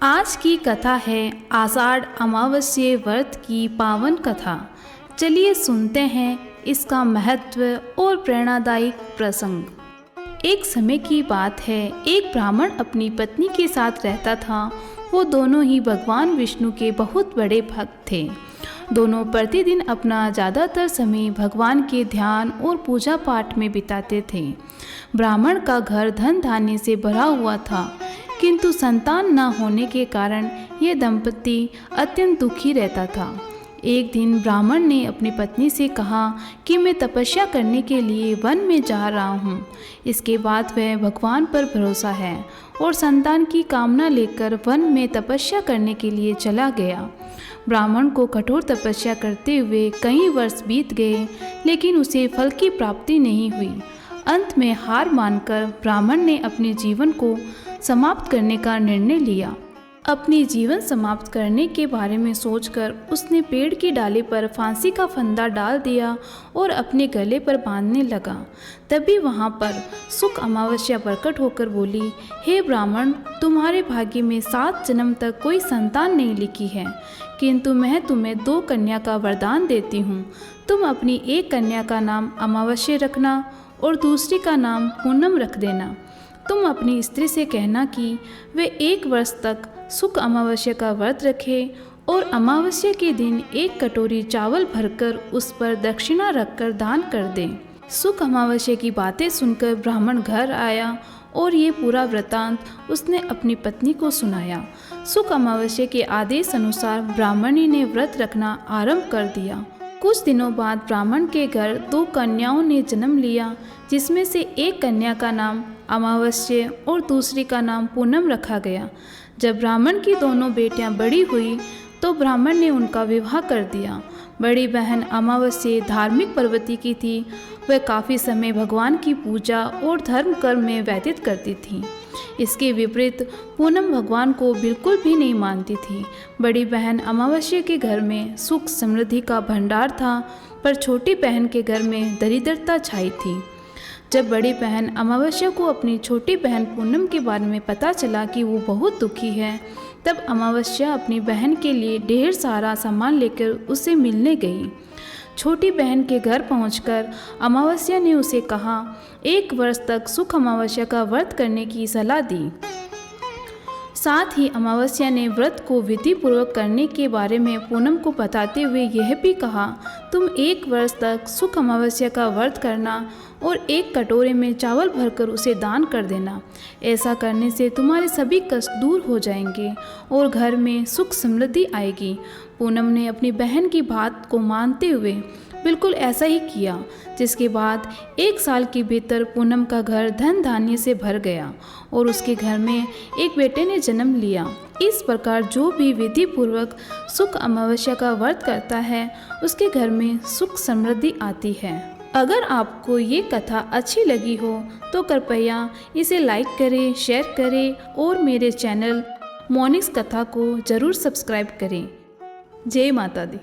आज की कथा है आषाढ़ अमावस्या व्रत की पावन कथा। चलिए सुनते हैं इसका महत्व और प्रेरणादायक प्रसंग। एक समय की बात है, एक ब्राह्मण अपनी पत्नी के साथ रहता था। वो दोनों ही भगवान विष्णु के बहुत बड़े भक्त थे। दोनों प्रतिदिन अपना ज़्यादातर समय भगवान के ध्यान और पूजा पाठ में बिताते थे। ब्राह्मण का घर धन धान्य से भरा हुआ था, किंतु संतान न होने के कारण ये दंपति अत्यंत दुखी रहता था। एक दिन ब्राह्मण ने अपनी पत्नी से कहा कि मैं तपस्या करने के लिए वन में जा रहा हूँ। इसके बाद वह भगवान पर भरोसा है और संतान की कामना लेकर वन में तपस्या करने के लिए चला गया। ब्राह्मण को कठोर तपस्या करते हुए कई वर्ष बीत गए, लेकिन उसे फल की प्राप्ति नहीं हुई। अंत में हार मानकर ब्राह्मण ने अपने जीवन को समाप्त करने का निर्णय लिया। अपनी जीवन समाप्त करने के बारे में सोचकर उसने पेड़ की डाली पर फांसी का फंदा डाल दिया और अपने गले पर बांधने लगा। तभी वहाँ पर शुक्ल अमावस्या प्रकट होकर बोली, हे ब्राह्मण, तुम्हारे भाग्य में 7 जन्म तक कोई संतान नहीं लिखी है, किंतु मैं तुम्हें 2 कन्या का वरदान देती हूँ। तुम अपनी एक कन्या का नाम अमावस्या रखना और दूसरी का नाम पूनम रख देना। तुम अपनी स्त्री से कहना कि वे 1 वर्ष तक शुक्ल अमावस्या का व्रत रखे और अमावस्या के दिन 1 कटोरी चावल भरकर उस पर दक्षिणा रखकर दान कर दें। शुक्ल अमावस्या की बातें सुनकर ब्राह्मण घर आया और ये पूरा वृतांत उसने अपनी पत्नी को सुनाया। शुक्ल अमावस्या के आदेश अनुसार ब्राह्मणी ने व्रत रखना आरंभ कर दिया। कुछ दिनों बाद ब्राह्मण के घर 2 कन्याओं ने जन्म लिया, जिसमें से एक कन्या का नाम अमावस्या और दूसरी का नाम पूनम रखा गया। जब ब्राह्मण की दोनों बेटियां बड़ी हुई तो ब्राह्मण ने उनका विवाह कर दिया। बड़ी बहन अमावस्या धार्मिक प्रवृत्ति की थी। वह काफ़ी समय भगवान की पूजा और धर्म कर्म में व्यतीत करती थी। इसके विपरीत पूनम भगवान को बिल्कुल भी नहीं मानती थी। बड़ी बहन अमावस्या के घर में सुख समृद्धि का भंडार था, पर छोटी बहन के घर में दरिद्रता छाई थी। जब बड़ी बहन अमावस्या को अपनी छोटी बहन पूनम के बारे में पता चला कि वो बहुत दुखी है, तब अमावस्या अपनी बहन के लिए ढेर सारा सामान लेकर उसे मिलने गई। छोटी बहन के घर पहुंचकर अमावस्या ने उसे कहा, 1 वर्ष तक शुक्ल अमावस्या का व्रत करने की सलाह दी। साथ ही अमावस्या ने व्रत को विधि पूर्वक करने के बारे में पूनम को बताते हुए यह भी कहा, तुम 1 वर्ष तक शुक्ल अमावस्या का व्रत करना और 1 कटोरे में चावल भरकर उसे दान कर देना। ऐसा करने से तुम्हारे सभी कष्ट दूर हो जाएंगे और घर में सुख समृद्धि आएगी। पूनम ने अपनी बहन की बात को मानते हुए बिल्कुल ऐसा ही किया, जिसके बाद 1 साल के भीतर पूनम का घर धन धान्य से भर गया और उसके घर में एक बेटे ने जन्म लिया। इस प्रकार जो भी विधि पूर्वक शुक्ल अमावस्या का व्रत करता है, उसके घर में सुख समृद्धि आती है। अगर आपको ये कथा अच्छी लगी हो तो कृपया इसे लाइक करें, शेयर करें और मेरे चैनल मोनिक्स कथा को ज़रूर सब्सक्राइब करें। जय माता दी।